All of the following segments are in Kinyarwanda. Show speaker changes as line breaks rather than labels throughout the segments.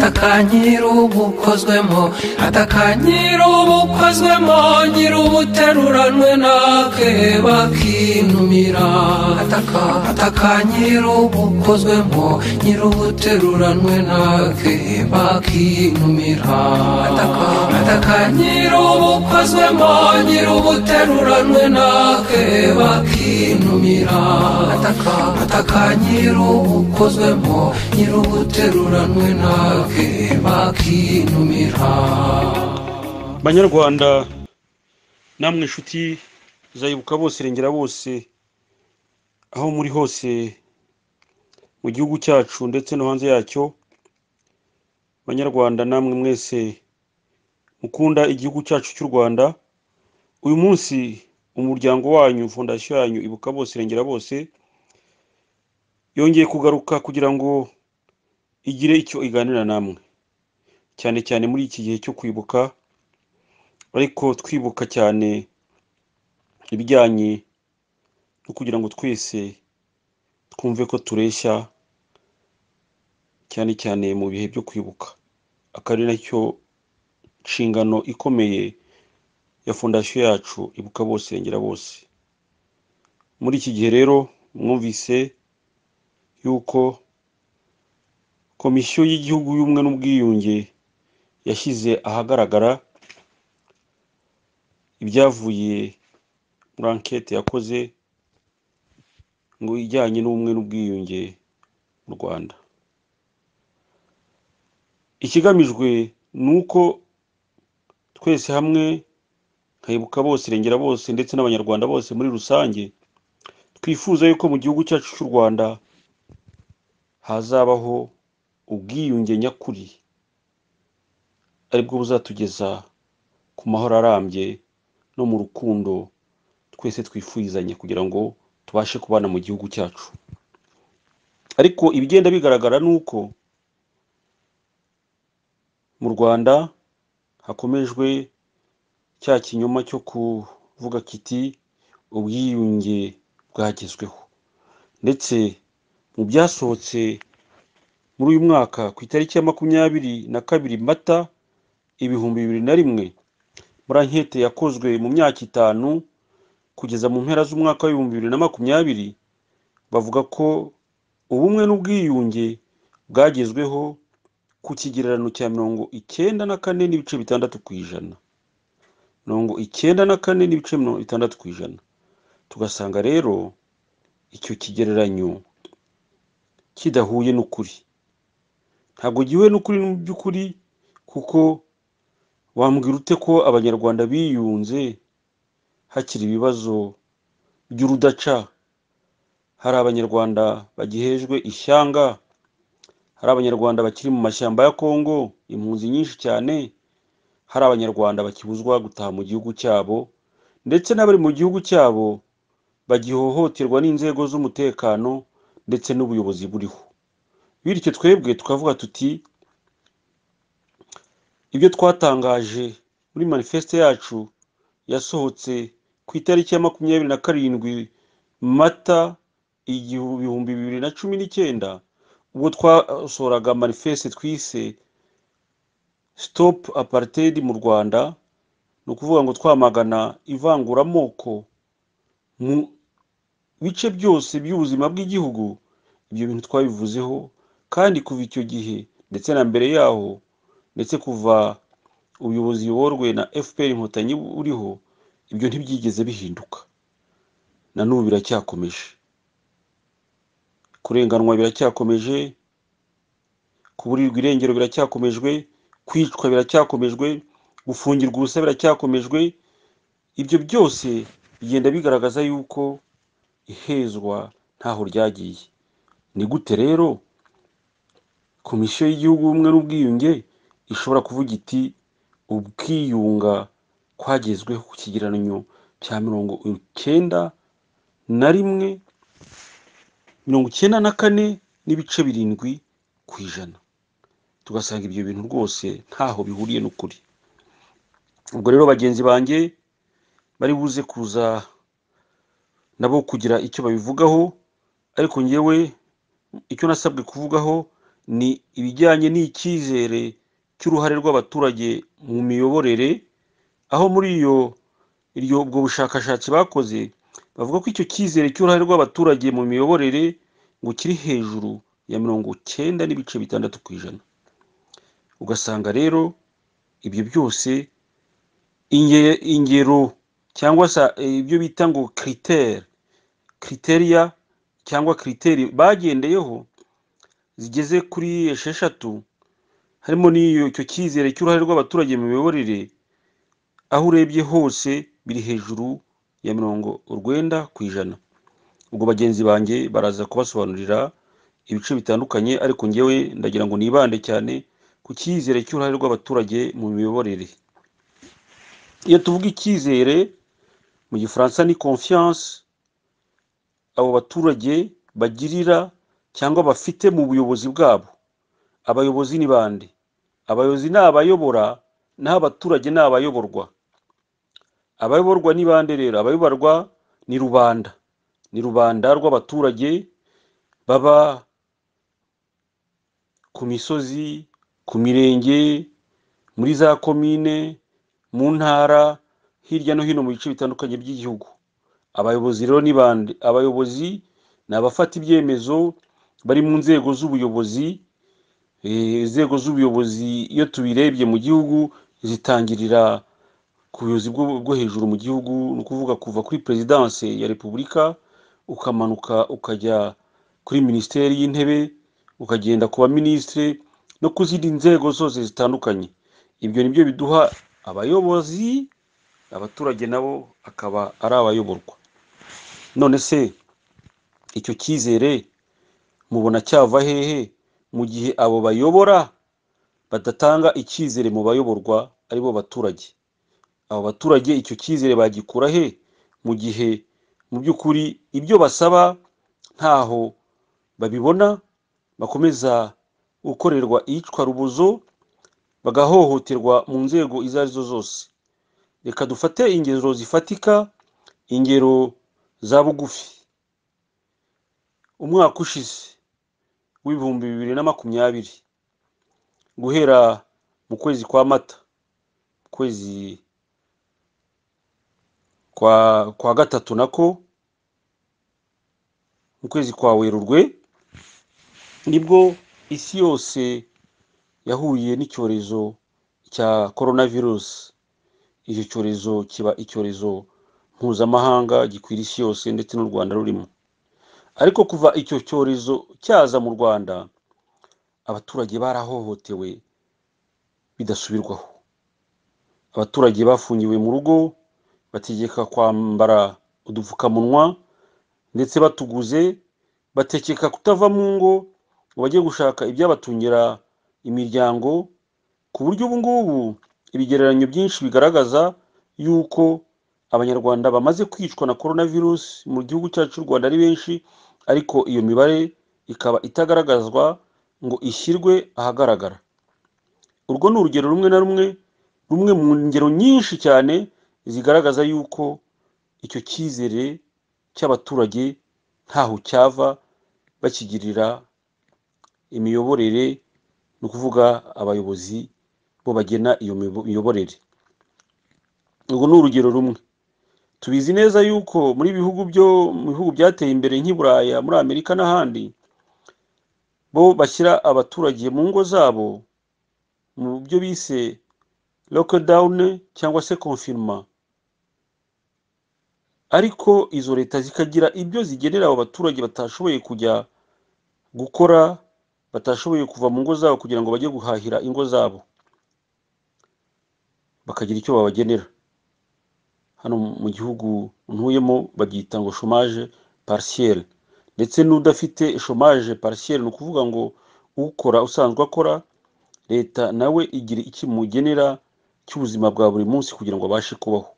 atakanyira ubukozwemo atakanyira ubukozwemo nyira ubuteruranwe nake bakinumira atakanyira ubukozwemo nyira ubuteruranwe nake bakinumira atakanyira ubukozwemo nyira ubuteruranwe nake bakinumira atakanyira ubukozwemo nyira ubuteruranwe nake bakinumira.
Banyarwanda namwe inshuti zayibuka bose irengera bose aho muri hose mu gihugu cyacu ndetse no hanze yacyo, Banyarwanda namwe mwese mukunda igihugu cyacu cy'u Rwanda, uyu munsi umuryango wanyu, fondation yanyu Ibuka bose irengera bose yongeye kugaruka kugira ngo igire icyo iganira namwe, cyane cyane muri iki gihe cyo kwibuka, ariko twibuka cyane ibijyanye no kugira ngo twese twumve ko tureshya, cyane cyane mu bihe byo kwibuka, akari nacyo nshingano ikomeye ya fondation yacu Ibuka bose irengera bose. Muri iki gihe rero mwumvise yuko komisiyo y'igihugu y'ubumwe n'ubwiyunge yashyize ahagaragara ibyavuye muri enquête yakoze ngo ijyanye n'ubumwe n'ubwiyunge mu Rwanda. Ikigamijwe nuko twese hamwe nkayibuka bose irengera bose ndetse n'abanyarwanda bose muri rusange twifuza yuko mu gihugu cyacu cy'u Rwanda hazabaho ubwiyunge nyakuri, aribwo buzatugeza ku mahoro arambye no mu rukundo twese twifuzanye kugira ngo tubashe kubana mu gihugu cyacu. Ariko ibigenda bigaragara nuko mu Rwanda hakomejwe cya kinyoma cyo kuvuga kiti ubwiyunge bwagezweho, ndetse mu byasohotse muri uyu mwaka ku itariki ya 22 Mata 2001 muri enquête yakozwe mu myaka 5 kugeza mu mpera z'umwaka wa 2020, bavuga ko ubumwe n'ubwiyunge bwagezweho ku kigereranyo cya 94.6%, 94.6%. Tugasanga rero icyo kigereranyo kidahuye n'ukuri, ntabwo gihuye n'ukuri mu by'ukuri, kuko wambwira ute ko abanyarwanda biyunze hakiri ibibazo by'urudaca? Hari abanyarwanda bagihejwe ishyanga, hari abanyarwanda bakiri mu mashyamba ya Kongo, impunzi nyinshi cyane, hari abanyarwanda bakibuzwa gutaha mu gihugu cyabo, ndetse n'abari mu gihugu cyabo bagihohoterwa n'inzego z'umutekano ndetse n'ubuyobozi buriho. Bityo twebwe tukavuga tuti ibyo twatangaje muri manifeste yacu yasohotse ku itariki ya 27 Mata 2019, ubwo twasohoraga manifeste twise Stop Apartheid mu Rwanda, no kuvuga ngo twamagana ivanguramoko mu bice byose by'ubuzima bw'igihugu. Ibyo bintu twabivuzeho, kandi kuva icyo gihe ndetse na mbere yaho, ndetse kuva ubuyobozi buyoborwe na FPR Inkotanyi uriho, ibyo ntibyigeze bihinduka. Na n'ubu biracyakomeje, kurenganwa biracyakomeje, kuburirwa irengero biracyakomejwe, kwicwa biracyakomejwe, gufungirwa ubusa biracyakomejwe. Ibyo byose bigenda bigaragaza yuko ihezwa ntaho ryagiye. Ni gute rero komisiyo y'igihugu y'ubumwe n'ubwiyunge ishobora kuvuga iti ubwiyunga kwagezweho ku kigereranyo cya 94.7%? Tugasanga ibyo bintu rwose ntaho bihuriye n'ukuri. Ubwo rero bagenzi banjye bari buze kuza nabo kugira icyo babivugaho, ariko ngewe icyo nasabwe kuvugaho ni ibijyanye n'icyizere cy'uruhare rw'abaturage mu miyoborere, aho muri ubwo bushakashatsi bakoze bavuga ko icyo cyizere cy'uruhare rw'abaturage mu miyoborere ngo kiri hejuru ya 90.6%. Ugasanga rero ibyo byose ingero cyangwa se ibyo bita ngo criteria cyangwa criteri bagendeyeho zigeze kuri 6, harimo n'icyo cyizere cy'uruhare rw'abaturage mu miyoborere, aho urebye hose biri hejuru ya 90%. Ubwo bagenzi banjye baraza kubasobanurira ibice bitandukanye, ariko ngewe ndagira ngo nibande cyane ku cyizere cy'uruhare rw'abaturage mu miyoborere. Iyo tuvuga icyizere mu gifaransa ni confiance abo baturage bagirira cyangwa bafite mu buyobozi bwabo. Abayobozi ni bande? Abayobozi ni abayobora, naho abaturage ni abayoborwa. Abayoborwa ni bande rero? Abayoborwa ni rubanda, ni rubanda rw'abaturage baba ku misozi, ku mirenge, muri za komine, mu ntara, hirya no hino mu bice bitandukanye by'igihugu. Abayobozi rero ni bande? Abayobozi ni abafata ibyemezo bari mu nzego z'ubuyobozi. Inzego z'ubuyobozi iyo tubirebye mu gihugu zitangirira ku buyobozi bwo hejuru mu gihugu, ni ukuvuga kuva kuri perezidanse ya repubulika ukamanuka ukajya kuri minisiteri y'intebe, ukagenda ku baminisitiri no ku zindi nzego zose zitandukanye. Ibyo ni byo biduha abayobozi, abaturage nabo akaba ari abayoborwa. None se icyo cyizere mubona cyava hehe mu gihe abo bayobora badatanga icyizere mu bayoborwa aribo baturage? Abo baturage icyo cyizere bagikura he mu gihe mu by'ukuri ibyo basaba ntaho babibona, bakomeza gukorerwa iyicwa rubozo, bagahohoterwa mu nzego izo arizo zose? Reka dufate ingero zifatika, ingero za bugufi. Umwaka ushize w'ibihumbi 2020, guhera mu kwezi kwa Mata, kwezi kwa gatatu nako mu kwezi kwa Werurwe, nibwo isi yose yahuye n'icyorezo cya coronavirus. Icyo cyorezo kiba icyorezo mpuzamahanga gikwira isi yose, ndetse n'u Rwanda rurimo. Ariko kuva icyo cyorezo cyaza mu Rwanda, abaturage barahohotewe bidasubirwaho. Abaturage bafungiwe mu rugo, bategeka kwambara udupfukamunwa, ndetse batuguze, bategeka kutava mu ngo ngo bajye gushaka ibyabatungira imiryango, ku buryo ubu ngubu ibigereranyo byinshi bigaragaza yuko abanyarwanda bamaze kwicwa na coronavirus mu gihugu cyacu cy'u Rwanda ari benshi, ariko iyo mibare ikaba itagaragazwa ngo ishyirwe ahagaragara. Urwo ni urugero rumwe na rumwe mu ngero nyinshi cyane zigaragaza yuko icyo cyizere cy'abaturage ntaho cyava bakigirira imiyoborere, ni ukuvuga abayobozi bo bagena iyo miyoborere. Urwo ni urugero rumwe. Tubizi neza yuko mu bihugu byateye imbere nk'i Buraya, muri Amerika n'ahandi, bo bashyira abaturage mu ngo zabo mu byo bise lockdown cyangwa se confinement, ariko izo leta zikagira ibyo zigenera abo baturage batashoboye kujya gukora, batashoboye kuva mu ngo zabo kugira ngo bajye guhahira ingo zabo, bakagira icyo babagenera. Hano mu gihugu ntuyemo babyita ngo chômage partiel, ndetse n'udafite chômage partiel, ni ukuvuga ngo ukora usanzwe akora, leta nawe igira ikimugenera cy'ubuzima bwa buri munsi kugira ngo abashe kubaho.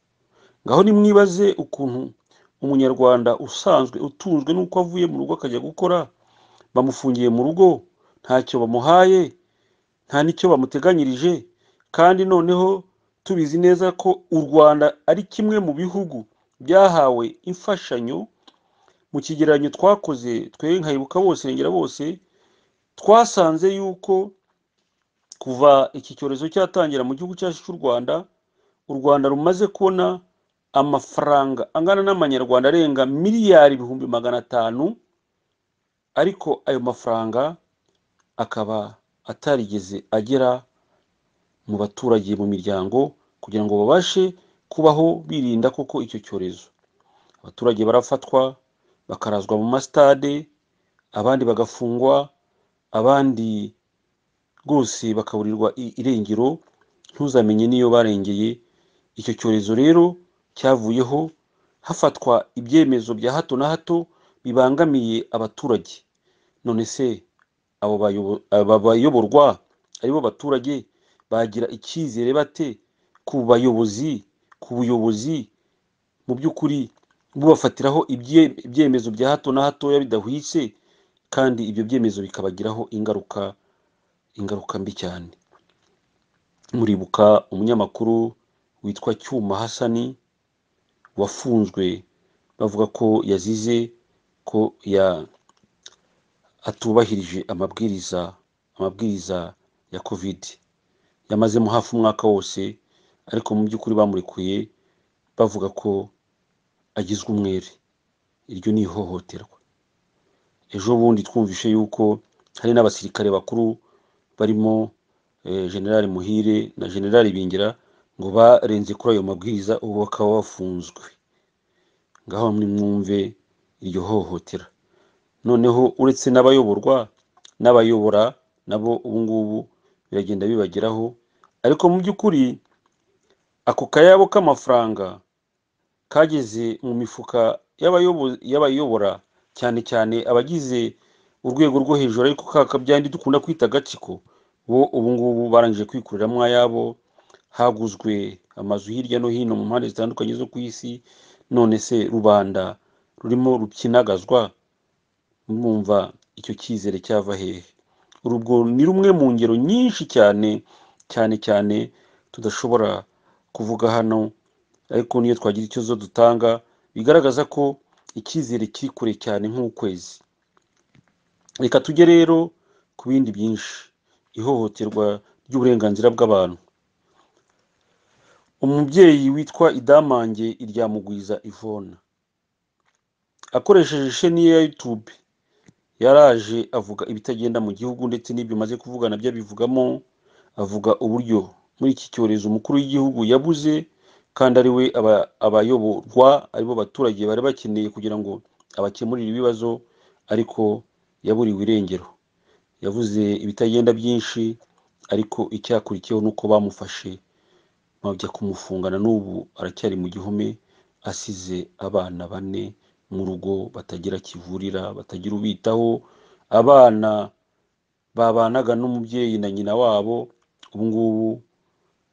Ngaho nimwibaze ukuntu umunyarwanda usanzwe utunzwe n'uko avuye mu rugo akajya gukora, bamufungiye mu rugo, ntacyo bamuhaye, nta n'icyo bamuteganyirije, kandi noneho tubizi neza ko u Rwanda ari kimwe mu bihugu byahawe imfashanyo. Mu kigereranyo twakoze twe nkayibuka bose, rengera bose, twasanze yuko kuva iki cyorezo cyatangira mu gihugu cyacu cy'u Rwanda, u Rwanda rumaze kubona amafaranga angana n'amanyarwanda arenga miliyari ibihumbi 500, ariko ayo mafaranga akaba atarigeze agera mu baturage mu miryango kugira ngo babashe kubaho birinda koko icyo cyorezo. Abaturage barafatwa bakarazwa mu mastade, abandi bagafungwa, abandi rwose bakaburirwa irengero, ntuzamenye niyo barengeye. Icyo cyorezo rero cyavuyeho hafatwa ibyemezo bya hato na hato bibangamiye abaturage. None se abo bayoborwa aribo baturage bagira icyizere bate ku bayobozi, ku buyobozi mu by'ukuri bubafatiraho ibyemezo bya hato na hatoya bidahwitse, kandi ibyo byemezo bikabagiraho ingaruka mbi cyane. Muribuka umunyamakuru witwa Cyuma Hasani wafunzwe bavuga ko yazize ko atubahirije amabwiriza ya COVID. Yamazemo hafi umwaka wose, ariko mu by'ukuri bamurekuye bavuga ko agizwe umwere. Iryo ni ihohoterwa. Ejo bundi twumvishe yuko hari n'abasirikare bakuru barimo General Muhire na General Bingira ngo barenze kuri ayo mabwiriza, ubu bakaba bafunzwe. Ngaho mwumve iryo hohotera. Noneho uretse n'abayoborwa n'abayobora nabo ubu ngubu biragenda bibageraho, ariko mu by'ukuri ako kayabo k'amafaranga kageze mu mifuka y'abayobora, cyane cyane abagize urwego rwo hejuru, ariko kakabyandi dukunda kwita agatsiko, bo ubu ngubu barangije kwikuriramo ayabo. Haguzwe amazu hirya no hino mu mpande zitandukanye zo ku isi. None se rubanda rurimo rukinagazwa, mwumva icyo cyizere cyava hehe? Urubwo ni rumwe mu ngero nyinshi cyane tudashobora kuvuga hano, ariko niyo twagira icyo zo dutanga bigaragaza ko icyizere kiri kure cyane nk'ukwezi. Reka tujye rero ku bindi byinshi. Ihohoterwa ry'uburenganzira bw'abantu. Umubyeyi witwa Idamange Iryamugwiza Yvonne akoresheje chaîne ya YouTube yaraje avuga ibitagenda mu gihugu, ndetse n'ibyo maze kuvuga nabyo abivugamo. Avuga uburyo muri iki cyorezo umukuru w'igihugu yabuze, kandi ari we abayoborwa aribo baturage bari bakeneye kugira ngo abakemurire ibibazo, ariko yaburiwe irengero. Yavuze ibitagenda byinshi, ariko icyakurikiyeho nuko bamufashe bajya kumufungana. N'ubu aracyari mu gihome, asize abana 4 mu rugo batagira kivurira, batagira ubitaho. Abana babanaga n'umubyeyi na nyina wabo ubu ngubu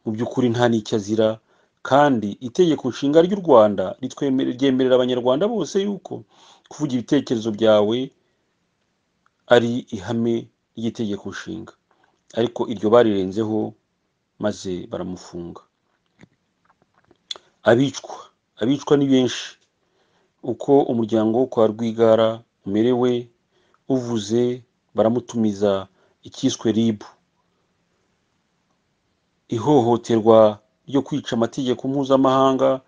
mu by'ukuri nta n'icyo azira, kandi itegeko nshinga ry'u Rwanda ryemerera abanyarwanda bose yuko kuvuga ibitekerezo byawe ari ihame ry'itegeko nshinga, ariko iryo barirenzeho maze baramufunga. Abicwa ni benshi. Uko umuryango wo kwa Rwigara umerewe, uvuze baramutumiza icyiswe RIB. Ihohoterwa ryo kwica amategeko mpuzamahanga.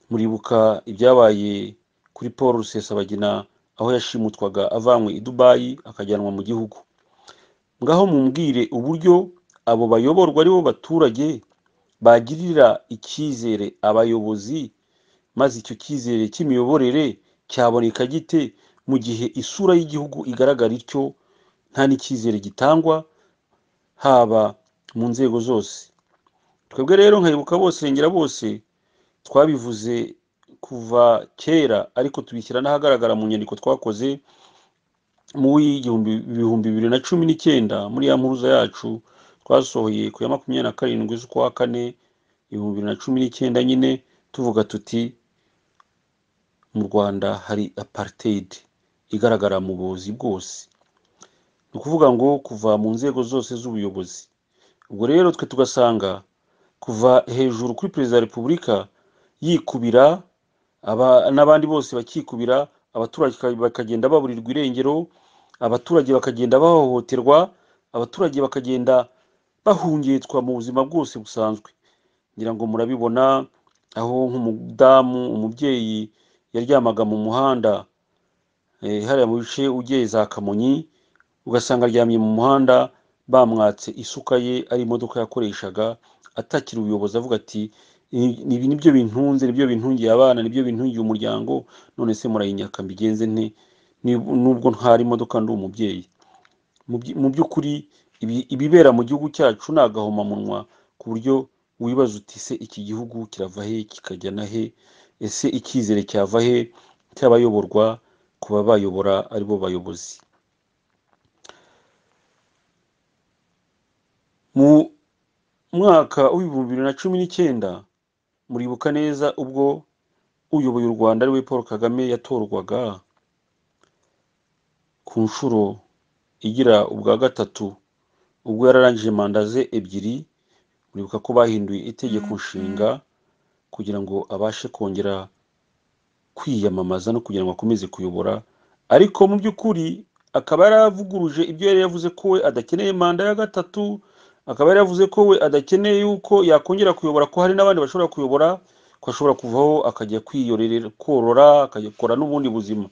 Muribuka ibyabaye kuri Paul Rusesabagina, aho yashimutwaga avanywe i Dubai akajyanwa mu gihugu. Ngaho mumbwire uburyo abo bayoborwa aribo baturage bagirira icyizere abayobozi, maze icyo cyizere cy'imiyoborere cyaboneka gite mu gihe isura y'igihugu igaragara ityo, nta n'icyizere gitangwa haba mu nzego zose. Twebwe rero nkayibuka bose rengera bose twabivuze kuva kera, ariko tubishyira n'ahagaragara mu nyandiko twakoze mu 2019 muri ya mpuruza yacu twasohoye ku ya 27 z'ukwa 4 2019, nyine tuvuga tuti mu Rwanda hari apartheid igaragara mu buyobozi bwose. Ni ukuvuga ngo kuva mu nzego zose z'ubuyobozi. Ubwo rero twe tugasanga kuva hejuru kuri Perezida wa Repubulika yikubira, n'abandi bose bakikubira, abaturage bakagenda baburirwa irengero, abaturage bakagenda bahohoterwa, abaturage bakagenda bahungetswa mu buzima bwose busanzwe. ngira ngo murabibona aho nk'umudamu umubyeyi yaryamaga mu muhanda hariya mu bice ugiye za Kamonyi, ugasanga aryamye mu muhanda bamwatse isuka ye ari imodoka yakoreshaga, atakira ubuyobozi avuga ati ibi nibyo bintunze, nibyo bintungiye abana, nibyo bintungiye umuryango, none se murayinyaka mbigenze nte nubwo ntari imodoka ndi umubyeyi. Mu by'ukuri ibibera mu gihugu cyacu ni agahomamunwa, ku buryo wibaza uti se iki gihugu kirava he kikajya na he? Ese icyizere cyava he cy'abayoborwa kuba bayobora aribo bayobozi? Mu mwaka w'ibihumbi 2019 muribuka neza ubwo uyoboye u Rwanda ariwe Paul Kagame yatorwaga ku nshuro igira ubwa gatatu, ubwo yararangije manda ze ebyiri. Muribuka ko bahinduye itegeko nshinga kugira ngo abashe kongera kwiyamamaza no kugira ngo akomeze kuyobora, ariko mu by'ukuri akaba yaravuguruje ibyo yari yavuze ko we adakeneye manda ya gatatu, akaba yari yavuze ko we adakeneye yuko yakongera kuyobora, ko hari n'abandi bashobora kuyobora, ko ashobora kuvaho akajya kwiyorera korora, akagakora n'ubundi buzima.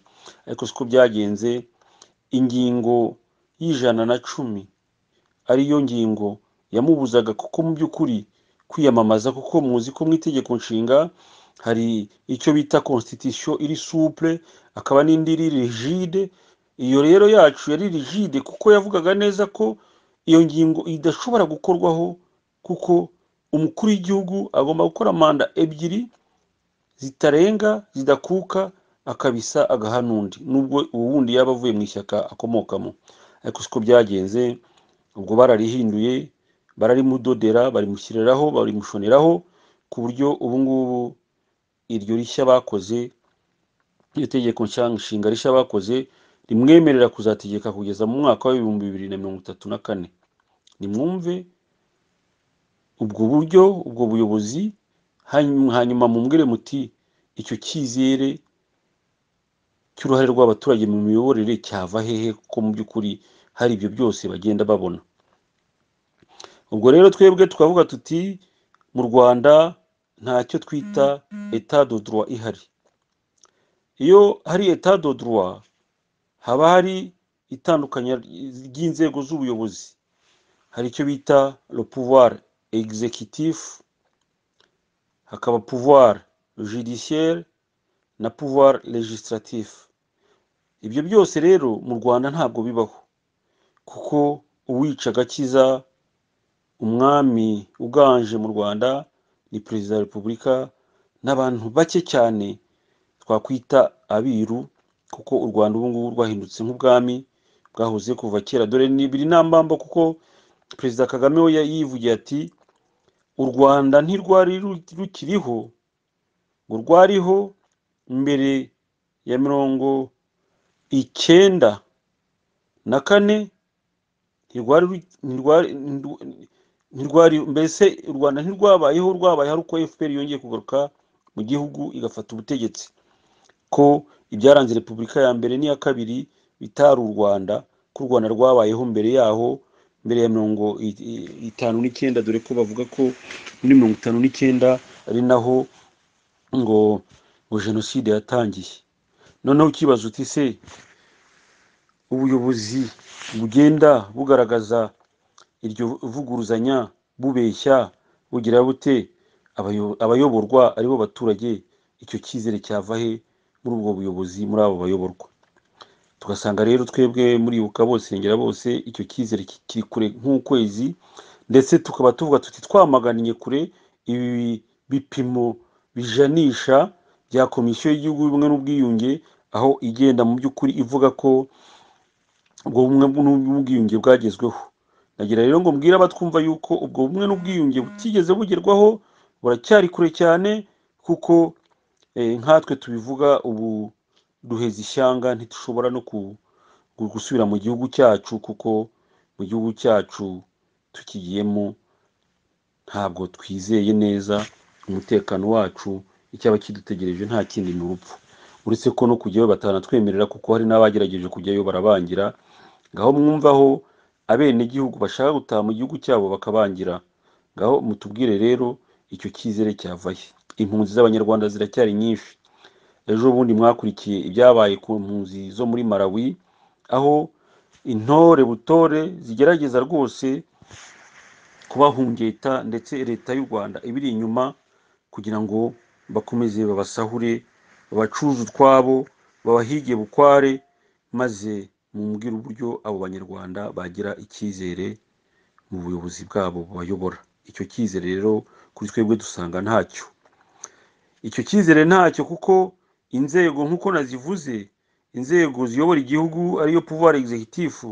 Ariko siko byagenze. Ingingo y'110 ariyo ngingo yamubuzaga kuko mu by'ukuri kwiyamamaza, kuko muzi ko mu itegeko nshinga hari icyo bita constitution iri souple, akaba n'indi iri rigide. Iyo rero yacu yari rigide kuko yavugaga neza ko iyo ngingo idashobora gukorwaho, kuko umukuru w'igihugu agomba gukora manda ebyiri zitarenga zidakuka, akabisa agaha n'undi, nubwo ubundi yaba avuye mu ishyaka akomokamo. Ariko siko byagenze. Ubwo bararihinduye, bararimudodera, barimushyiriraho, barimushoneraho, ku buryo ubu ngubu iryo rishya bakoze, iryo tegeko nshinga rishya bakoze rimwemerera kuzategeka kugeza mu mwaka wa 2034. Nimwumve ubwo buryo, ubwo buyobozi, hanyuma mumbwire muti icyo cyizere cy'uruhare rw'abaturage mu miyoborere cyava hehe, kuko mu by'ukuri hari ibyo byose bagenda babona. Ubwo rero twebwe tukavuga tuti mu Rwanda ntacyo twita etat de droit ihari. Iyo hari etat de droit haba hari itandukanya ry'inzego z'ubuyobozi. Hari icyo bita le pouvoir exécutif, hakaba pouvoir judiciaire na pouvoir législatif. Ibyo byose rero mu Rwanda ntabwo bibaho, kuko uwica agakiza umwami uganje mu Rwanda ni perezida wa repubulika n'abantu bake cyane twakwita abiru, kuko u Rwanda ubu ngubu rwahindutse nk'ubwami bwahoze kuva kera. Dore ni biri nambamba, kuko perezida Kagame we yivugiye ati u Rwanda ntirwari rukiriho, ngo rwariho mbere ya 1994, ntirwari mbese u Rwanda ntirwabayeho, rwabayeho uko FPR yongeye kugaruka mu gihugu igafata ubutegetsi, ko ibyaranze repubulika ya mbere n'iya kabiri bitari u Rwanda, ko u Rwanda rwabayeho mbere yaho, mbere ya 59. dore ko bavuga ko muri 59 ari naho ngo jenoside yatangiye. Noneho ukibaza uti se ubuyobozi bugenda bugaragaza iryo vuguruzanya, bubeshya, bugira bute abayoborwa aribo baturage, icyo cyizere cyava he muri ubwo buyobozi, muri abo bayoborwa? Tugasanga rero twebwe muribuka bose ngera bose icyo cyizere kiri kure nk'ukwezi, ndetse tukaba tuvuga tuti twamaganiye kure ibi bipimo bijanisha bya komisiyo y'igihugu y'ubumwe n'ubwiyunge, aho igenda mu by'ukuri ivuga ko ubwo bumwe n'ubwiyunge bwagezweho. Nagira rero ngo mbwira abatwumva yuko ubwo bumwe n'ubwiyunge butigeze bugerwaho, buracyari kure cyane, kuko nkatwe tubivuga ubu duheza ishyanga, ntitushobora no gusubira mu gihugu cyacu, kuko mu gihugu cyacu tukigiyemo ntabwo twizeye neza umutekano wacu. Icyaba kidutegereje nta kindi ni urupfu, uretse ko no kujyayo batanatwemerera, kuko hari n'abagerageje kujyayo barabangira, ngaho mwumvaho abenegihugu bashaka gutaha mu gihugu cyabo bakabangira. Ngaho mutubwire rero icyo cyizere cyavahe? Impunzi z'abanyarwanda ziracyari nyinshi. Ejo bundi mwakurikiye ibyabaye ku mpunzi zo muri Malawi, aho intore butore zigerageza rwose kubahungeta, ndetse leta y'u Rwanda ibiri inyuma kugira ngo bakomeze babasahure, babacuze utwabo, babahige bukware, maze mumbwire uburyo abo banyarwanda bagira icyizere mu buyobozi bwabo bubayobora. Icyo cyizere rero kuri twebwe dusanga ntacyo. Icyo cyizere ntacyo kuko inzego nk'uko nazivuze, inzego ziyobora igihugu ariyo pouvoir executif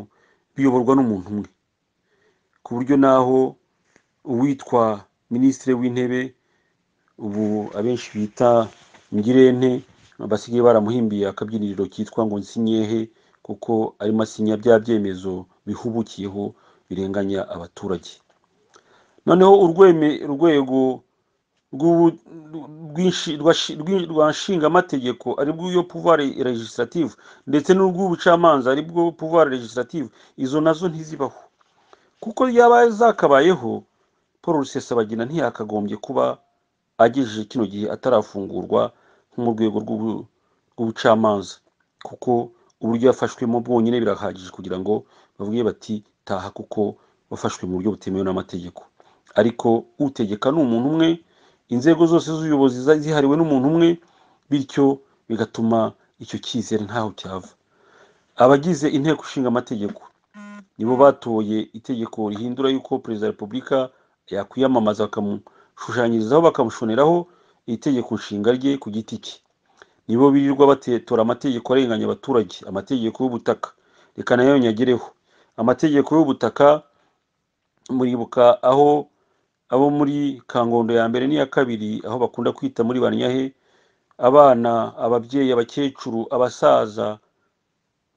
biyoborwa n'umuntu umwe, ku buryo naho uwitwa minisitiri w'intebe ubu abenshi bita Ngirente basigaye baramuhimbiye akabyiniriro kitwa ngo nsinyehe, kuko arimo asinya bya byemezo bihubukiyeho birenganya abaturage. Noneho urwego rwa nshingamategeko aribwo iyo pouvoir legislative, ndetse n'urw'ubucamanza aribwo pouvoir legislative, izo nazo ntizibaho, kuko yaba zakabayeho Paul Rusesabagina ntiyakagombye kuba agejeje kino gihe atarafungurwa nko mu rwego rw'ubucamanza, kuko uburyo yafashwemo bwonyine birahagije kugira ngo bavuge bati taha, kuko wafashwe mu buryo butemewe n'amategeko. Ariko utegeka ni umuntu umwe, inzego zose z'ubuyobozi zihariwe n'umuntu umwe, bityo bigatuma icyo cyizere ntaho cyava. Abagize inteko ishinga amategeko nibo batoye itegeko rihindura yuko perezida wa repubulika yakwiyamamaza, bakamushushanyirizaho bakamushoneraho itegeko nshinga rye ku giti cye. Nibo birirwa batetora amategeko arenganya abaturage, amategeko y'ubutaka. Reka nayo nyagereho amategeko y'ubutaka. Muribuka aho abo muri Kangondo ya mbere n'iya kabiri, aho bakunda kwita muri Banyahe, abana, ababyeyi, abakecuru, abasaza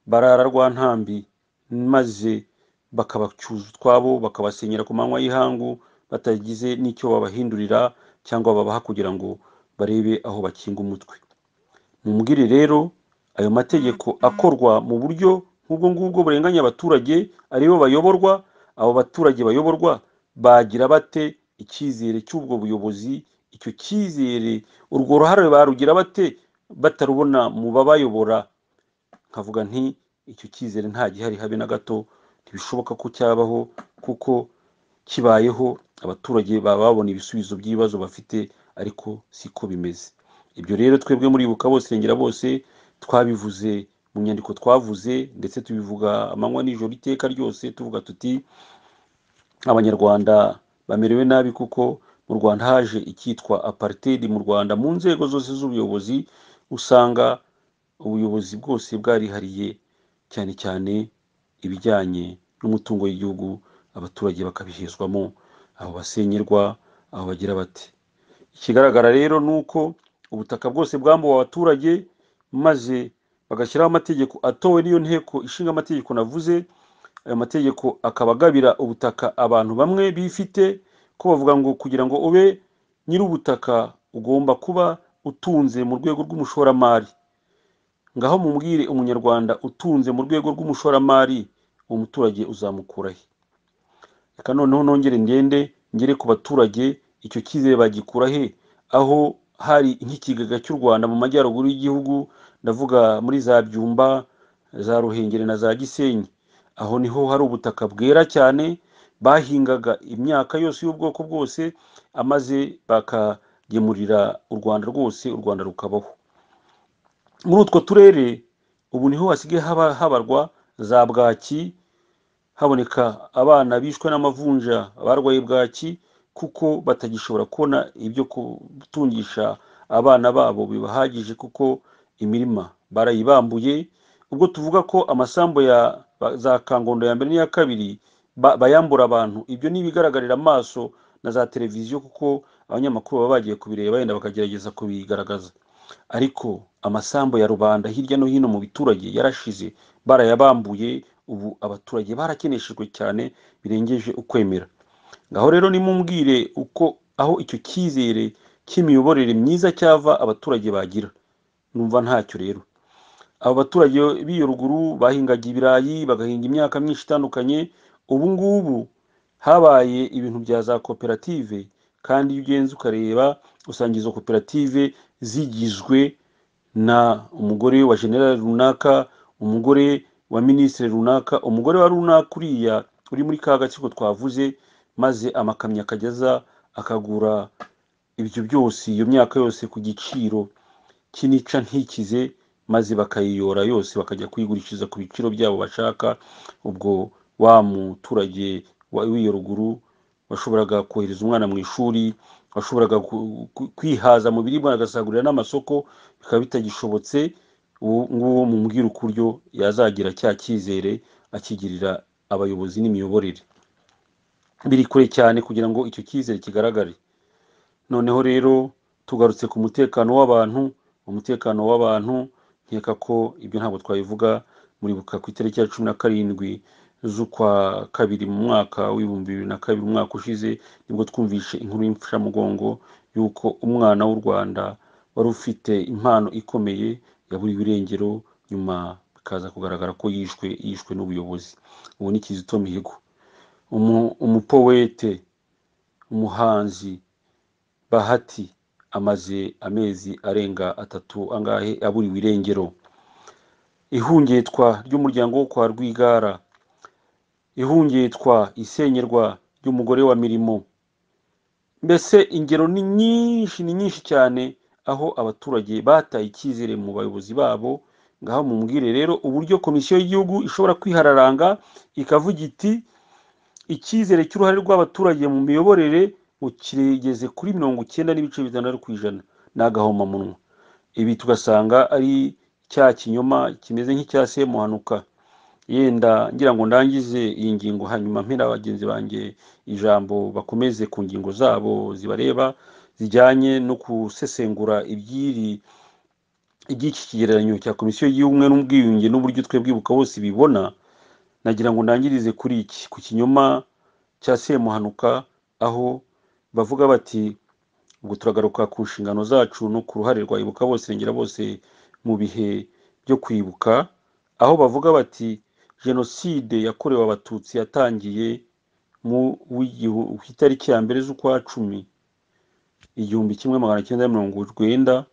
barara Rwantambi, maze bakabacyuza utwabo, bakabasenyera ku manywa y'ihangu, batagize n'icyo babahindurira cyangwa babaha kugira ngo barebe aho bakinga umutwe. Mumbwire rero ayo mategeko akorwa mu buryo nk'ubwo ngubwo burenganya abaturage aribo bayoborwa, abo baturage bayoborwa bagira bate icyizere cy'ubwo buyobozi? Icyo cyizere, urwo ruhare barugira bate batarubona mu babayobora? Nkavuga nti icyo cyizere nta gihari habe na gato, ntibishoboka ko cyabaho, kuko kibayeho abaturage baba babona ibisubizo by'ibibazo bafite, ariko siko bimeze. Ibyo rero twebwe muri Ibuka Bose Irengera Bose twabivuze mu nyandiko twavuze, ndetse tubivuga amanywa n'ijoro iteka ryose, tuvuga tuti abanyarwanda bamerewe nabi, kuko mu Rwanda haje icyitwa apartheid mu Rwanda. Mu nzego zose z'ubuyobozi usanga ubuyobozi bwose bwarihariye, cyane cyane ibijyanye n'umutungo w'igihugu, abaturage bakabihezwamo, aho basenyerwa, aho bagira bati. Ikigaragara rero nuko ubutaka bwose bwambuwe abaturage, maze bagashyiraho amategeko atowe n'iyo nteko ishinga amategeko navuze. Ayo mategeko akaba agabira ubutaka abantu bamwe bifite, ko bavuga ngo kugira ngo ube nyir'ubutaka ugomba kuba utunze mu rwego rw'umushoramari. Ngaho mumbwire umunyarwanda utunze mu rwego rw'umushoramari, uwo muturage uzamukura he? Reka noneho nongere ngere ku baturage, icyo cyizere bagikura he? Aho hari nk'ikigega cy'u Rwanda mu majyaruguru y'igihugu, ndavuga muri za Byumba, za Ruhengeri na za Gisenyi, aho niho hari ubutaka bwera cyane, bahingaga imyaka yose y'ubwoko bwose, amaze bakagemurira u Rwanda rwose, u Rwanda rukabaho. Muri utwo turere ubu niho hasigaye habarwa za bwaki, haboneka abana bishwe n'amavunja, abarwaye bwaki, kuko batagishobora kubona ibyo gutungisha abana babo bibahagije, kuko imirima barayibambuye. Ubwo tuvuga ko amasambu ya za Kangondo ya mbere n'iya kabiri bayambura abantu, ibyo nibigaragarira amaso na za televiziyo, kuko abanyamakuru baba bagiye kubireba yenda bakagerageza kubigaragaza. Ariko amasambu ya rubanda hirya no hino mu biturage yarashize, barayabambuye. Ubu abaturage barakeneshejwe cyane birengeje ukwemera. Ngaho rero nimumbwire uko aho icyo cyizere cy'imiyoborere myiza cyava abaturage bagira. Numva ntacyo rero. abo baturage b'iyo ruguru bahingaga ibirayi, bagahinga imyaka myinshi itandukanye. Ubu ngubu habaye ibintu bya za koperative, kandi iyo ugenze ukareba usanga izo koperative zigizwe na umugore wa generali runaka, umugore wa minisitiri runaka, umugore wa runaka uriya uri muri ka gatsiko twavuze, maze amakamyo akageza akagura ibyo byose, iyo myaka yose ku giciro cy'nica ntikize, maze bakayiyora yose bakajya kuyigurishiriza ku biciro byabo bashaka. ubwo wa muturage w'iyo ruguru washoboraga kohereza umwana mu ishuri, washoboraga kwihaza mu biribwa agasagurira n'amasoko, bikaba bitagishobotse. uwo nguwo mumubwira ukuryo yazagira cya cyizere akigirira abayobozi n'imiyoborere. Biri kure cyane kugira ngo icyo cyizere kigaragare. Noneho rero tugarutse ku mutekano w'abantu. Umutekano w'abantu nkeka ko ibyo ntabwo twabivuga. Muribuka ku itariki ya 17 z'ukwa kabiri mu mwaka w'ibihumbi 2002, umwaka ushize, nibwo twumvishe inkuru y'imfashamugongo y'uko umwana w'u Rwanda wari ufite impano ikomeye yaburiwe irengero, nyuma bikaza kugaragara ko yishwe n'ubuyobozi. Ubu ni Kizito Mihigo, umupowete, umuhanzi Bahati, amaze amezi arenga 3 angahe aburiwe irengero. Ihungetwa ry'umuryango wo kwa Rwigara, ihungetwa, isenyerwa ry'umugore wa Mirimo. Mbese ingero ni nyinshi cyane, aho abaturage bataye icyizere mu bayobozi babo. Ngaho mumubwire rero uburyo komisiyo y'igihugu ishobora kwihararanga ikavuga iti icyizere cy'uruhare rw'abaturage mu miyoborere kirigeze kuri 90.6%. n'agahomamunwa. Ibi tugasanga ari cya kinyoma kimeze nk'icya Semuhanuka. Yenda ngira ngo ndangize iyi ngingo, hanyuma mpera abagenzi banjye ijambo bakomeze ku ngingo zabo zibareba zijyanye no gusesengura iby'iki kigereranyo cya komisiyo y'ubumwe n'ubwiyunge n'uburyo twebwe Ibuka bose bibona. Nagira ngo ndangirize kuri iki, ku kinyoma cya Semuhanuka, aho bavuga bati ubwo turagaruka ku nshingano zacu no ku ruhare rwa Ibuka bose rengera bose mu bihe byo kwibuka, aho bavuga bati jenoside yakorewe abatutsi yatangiye mu itariki ya 1 z'ukwa 10 1990,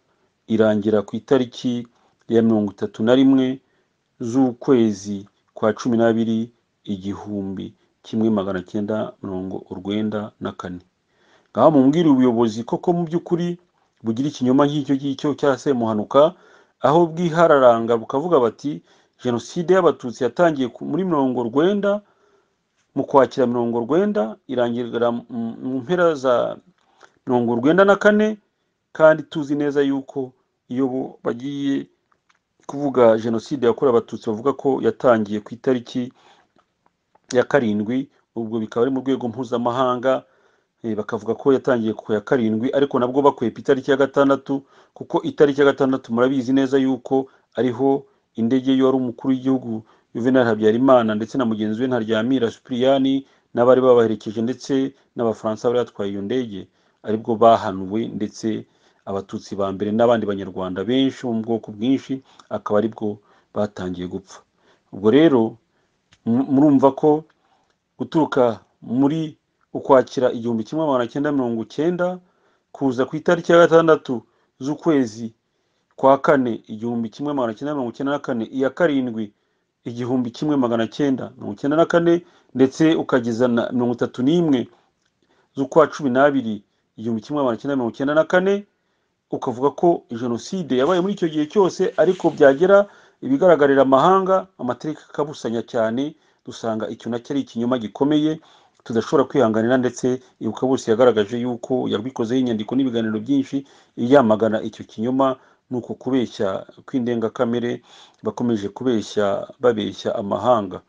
irangira ku itariki ya 31 z'ukwezi kwa 12 1994. Ngaho mumubwire ubuyobozi koko mu by'ukuri bugira ikinyoma nk'icyo cya Semuhanuka, aho bwihararanga bukavuga bati jenoside y'abatutsi yatangiye muri 90 mu kwakira 90, irangira mu mpera za 94. kandi tuzi neza yuko iyo bagiye kuvuga jenoside yakorewe abatutsi bavuga ko yatangiye ku itariki ya 7, ubwo bikaba ari mu rwego mpuzamahanga, bakavuga ko yatangiye ku ya 7, ariko nabwo bakwepa itariki ya 6, kuko itariki ya 6 murabizi neza yuko ariho indege yari umukuru w'igihugu Juvenal Habyarimana ndetse na mugenzi we Ntaryamira Cyprien n'abari babaherekeje ndetse n'abafaransa bari batwaye iyo ndege, aribwo bahanuwe, ndetse abatutsi ba mbere n'abandi banyarwanda benshi mu bwoko bwinshi akaba aribwo batangiye gupfa. Ubwo rero murumva ko guturuka muri ukwakira 1990 kuza ku itariki ya 6 z'ukwezi kwa 4 1994, iya 7 1994, ndetse ukageza na 31 z'ukwa 12 1994, ukavuga ko jenoside yabaye muri icyo gihe cyose, ariko byagera ibigaragarira amahanga amategeko akabusanya cyane, dusanga icyo nacyo ari ikinyoma gikomeye tudashobora kwihanganira. Ndetse Ibuka bose yagaragaje yuko yabikozeho inyandiko n'ibiganiro byinshi yamagana icyo kinyoma, nuko kubeshya kw'indengakamere bakomeje babeshya amahanga,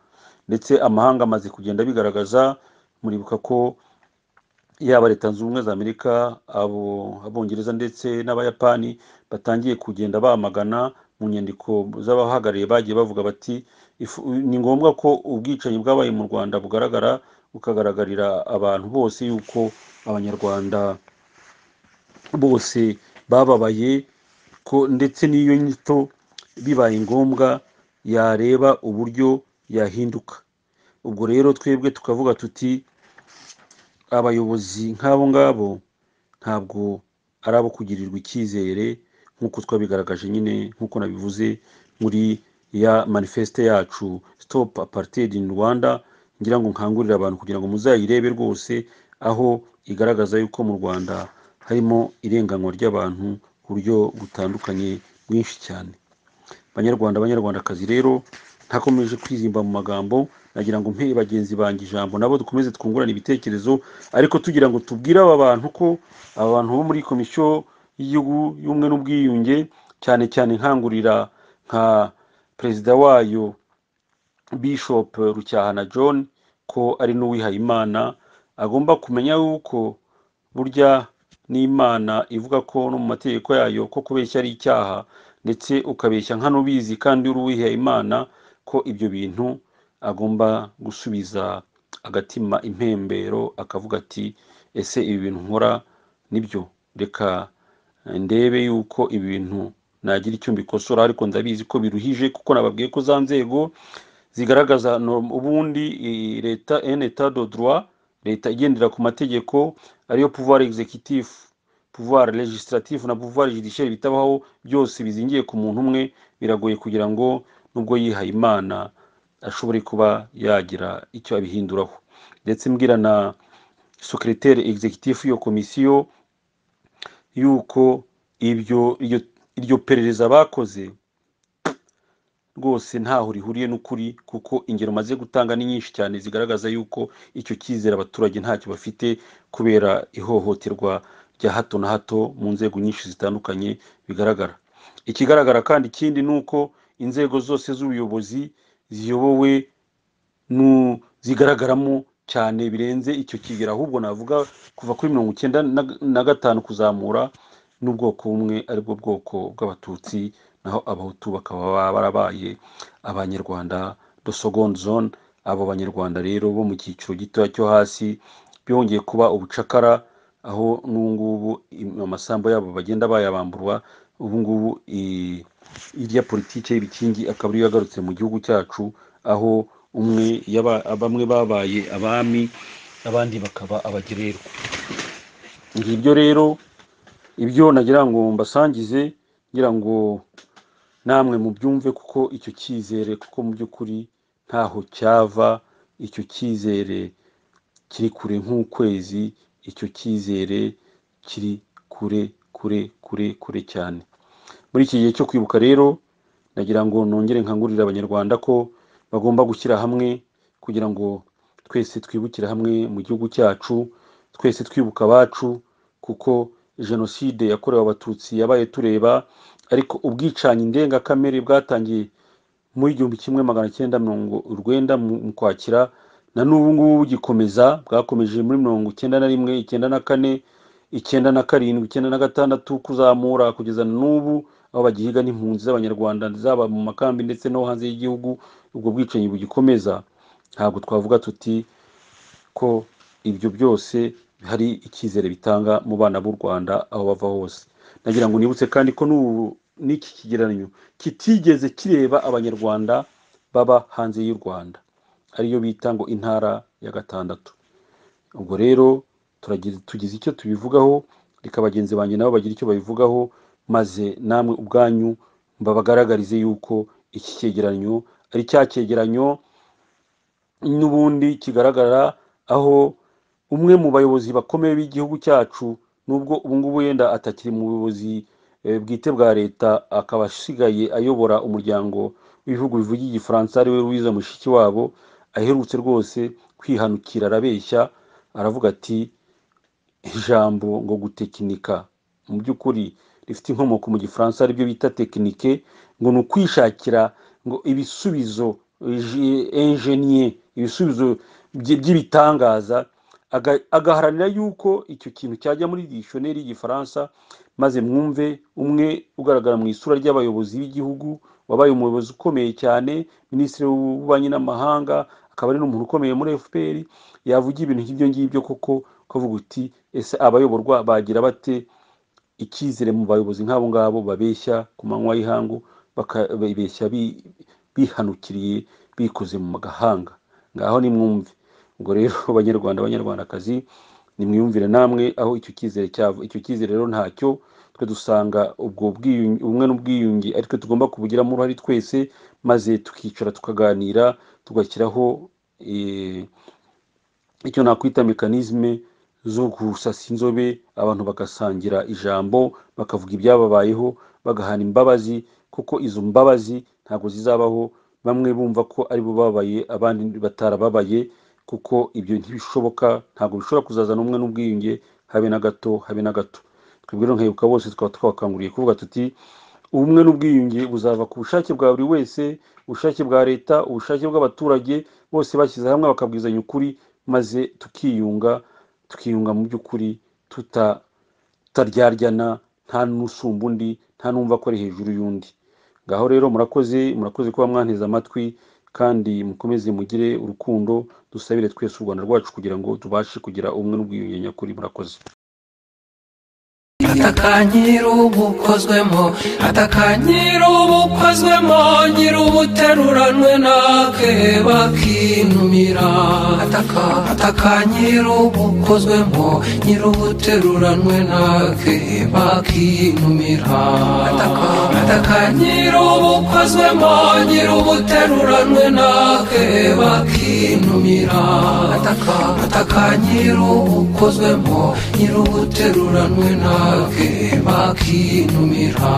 ndetse amahanga amaze kugenda bigaragaza. Muribuka ko yaba Leta Zunze Ubumwe za Amerika, Abongereza ndetse n'Abayapani batangiye kugenda bamagana mu nyandiko z'abahagarariye, bagiye bavuga bati ni ngombwa ko ubwicanyi bwabaye mu Rwanda bukagaragarira abantu bose, yuko abanyarwanda bose bababaye ko, ndetse n'iyo nyito bibaye ngombwa yareba uburyo yahinduka. Ubwo rero twebwe tukavuga tuti abayobozi nk'abo ngabo ntabwo ari abo kugirirwa icyizere, nk'uko twabigaragaje nyine, nk'uko nabivuze muri ya manifeste yacu Stop Apartheid in Rwanda. Ngira ngo nkangurire abantu kugira ngo muzayirebe rwose, aho igaragaza yuko mu Rwanda harimo irenganwa ry'abantu ku buryo butandukanye bwinshi cyane. Banyarwandakazi rero, ntakomeje kwizimba mu magambo, nagira ngo mpe bagenzi banjye ijambo nabo dukomeze twungurana ibitekerezo, ariko tugira ngo tubwire aba bantu ko aba bantu bo muri komisiyo y'igihugu y'ubumwe n'ubwiyunge, cyane cyane nkangurira nka perezida wayo Bishop Rucyahana John, ko ari n'uwihaye Imana, agomba kumenya yuko burya n'Imana ivuga ko no mu mategeko yayo ko kubeshya ari icyaha, ndetse ukabeshya nk'anubizi kandi uri uwihaye Imana, ko ibyo bintu agomba gusubiza agatima impembero, akavuga ati ese ibi bintu nkora nibyo, reka ndebe yuko ibi bintu nagira icyo mbikosora, ariko ndabizi ko biruhije, kuko nababwiye ko za nzego zigaragaza ubundi leta en état de droit, leta igendera ku mategeko, ariyo pouvoir exécutif, pouvoir législatif na pouvoir judiciaire bitabaho, byose bizingiye ku muntu umwe. Biragoye kugira ngo nubwo yihaye Imana ashobore kuba yagira icyo abihinduraho. Ndetse mbwira na secrétaire exécutif iyo komisiyo yuko iryo perereza bakoze rwose ntaho rihuriye n'ukuri, kuko ingero maze gutanga ni nyinshi cyane zigaragaza yuko icyo cyizere abaturage ntacyo bafite, kubera ihohoterwa rya hato na hato mu nzego nyinshi zitandukanye bigaragara. Ikigaragara kandi ikindi ni uko inzego zose z'ubuyobozi ziyobowe zigaragaramo cyane birenze icyo kigero, ahubwo navuga kuva kuri 95 kuzamura, n'ubwoko bumwe aribwo bwoko bw'abatutsi, naho abahutu bakaba barabaye abanyarwanda de seconde zone. Abo banyarwanda rero bo mu cyiciro gitoya cyo hasi byongeye kuba ubucakara, aho n'ubungubu amasambo yabo bagenda bayabamburwa. Ubungubu irya politike y'ibikingi akaba ariyo yagarutse mu gihugu cyacu, aho bamwe babaye abami abandi bakaba abagererwa. Ngibyo rero ibyo nagira ngo mbasangize, ngira ngo namwe mubyumve, kuko icyo cyizere, kuko mu by'ukuri ntaho cyava, icyo cyizere kiri kure nk'ukwezi, icyo cyizere kiri kure kure kure kure cyane. Muri iki gihe cyo kwibuka rero, nagira ngo nongere nkangurira abanyarwanda ko bagomba gushyira hamwe, kugira ngo twese twibukire hamwe mu gihugu cyacu, twese twibuka abacu, kuko jenoside yakorewe abatutsi yabaye tureba, ariko ubwicanyi ndengakamere bwatangiye muri 1990 mu Kwakira, na n'ubu ngubu bugikomeza, bwakomeje muri 91, 94, 97, 96 kuzamura kugeza n'ubu, aho bagihiga n'impunzi z'abanyarwanda zaba mu makambi ndetse no hanze y'igihugu. Ubwo bwicanyi bugikomeza, ntabwo twavuga tuti ko ibyo byose hari icyizere bitanga mu bana b'u Rwanda aho bava hose. Nagira ngo nibutse kandi ko n'iki kigereranyo kitigeze kireba abanyarwanda baba hanze y'u Rwanda, ariyo bita ngo intara ya 6. Ubwo rero tugize icyo tubivugaho, reka bagenzi banjye nabo bagira icyo babivugaho, maze namwe ubwanyu mbabagaragarize yuko iki cyegeranyo ari cya cyegeranyo n'ubundi kigaragara, aho umwe mu bayobozi bakomeye b'igihugu cyacu, nubwo ubungubu yenda atakiri mu buyobozi bwite bwa leta, akaba asigaye ayobora umuryango w'ibihugu bivuga igifaransa, ariwe Louise Mushikiwabo, aherutse rwose kwihanukira, arabeshya, aravuga ati ijambo ngo gutekinika mu by'ukuri rifite inkomoko mu gifaransa, aribyo bita tekinike, ngo ni ukwishakira ngo ibisubizo ingenier, ibisubizo by'ibitangaza, agaharanira yuko icyo kintu cyajya muri dictionnaire y'igifaransa. Maze mwumve umwe ugaragara mu isura ry'abayobozi b'igihugu, wabaye umuyobozi ukomeye cyane, minisitiri w'ububanyi n'amahanga, akaba ari n'umuntu ukomeye muri FPR, yavuga ibintu nk'ibyo ngibyo, koko kavuga uti ese abayoborwa bagira bate icyizere mu bayobozi nk'abo ngabo babeshya ku manywa y'ihangu, bakabeshya bihanukiriye bikoze mu gahanga. Ngaho nimwumve. Ubwo rero banyarwandakazi nimwiyumvire namwe aho icyo cyizere cyava. Icyo cyizere rero ntacyo, twe dusanga ubwo ubumwe n'ubwiyunge ariko tugomba kubugiramo uruhare twese, maze tukicara tukaganira tugashyiraho icyo nakwita mekanizme zo gusasa inzobe, abantu bagasangira ijambo, bakavuga ibyababayeho, bagahana imbabazi, kuko izo mbabazi ntabwo zizabaho bamwe bumva ko ari bo babaye abandi batarababaye, kuko ibyo ntibishoboka. Ntabwo bishobora kuzazana umwe n'ubwiyunge habe na gato, habe na gato. Twebwe rero nkayibuka bose tukaba twakanguriye kuvuga tuti ubumwe n'ubwiyunge buzava ku bushake bwa buri wese, ubushake bwa leta, ubushake bw'abaturage, bose bashyize hamwe bakabwizanya ukuri, maze tukiyunga mu by'ukuri tutaryarya, nta n'usumba undi, nta n'umva ko ari hejuru y'undi. Ngaho rero murakoze kuba mwanteze amatwi, kandi mukomeze mugire urukundo, dusabire twese u Rwanda rwacu kugira ngo tubashe kugira ubumwe n'ubwiyunge nyakuri. Murakoze.
atakanyira ubukozwemo, atakanyira ubukozwemo, nyir'ubuteruranwe nake bakinumira. atakanyira ubukozwemo, nyir'ubuteruranwe nake bakinumira. atakanyira ubukozwemo, nyir'ubuteruranwe nake bakinumira. atakanyira ubukozwemo, nyir'ubuteruranwe nake bakinumira.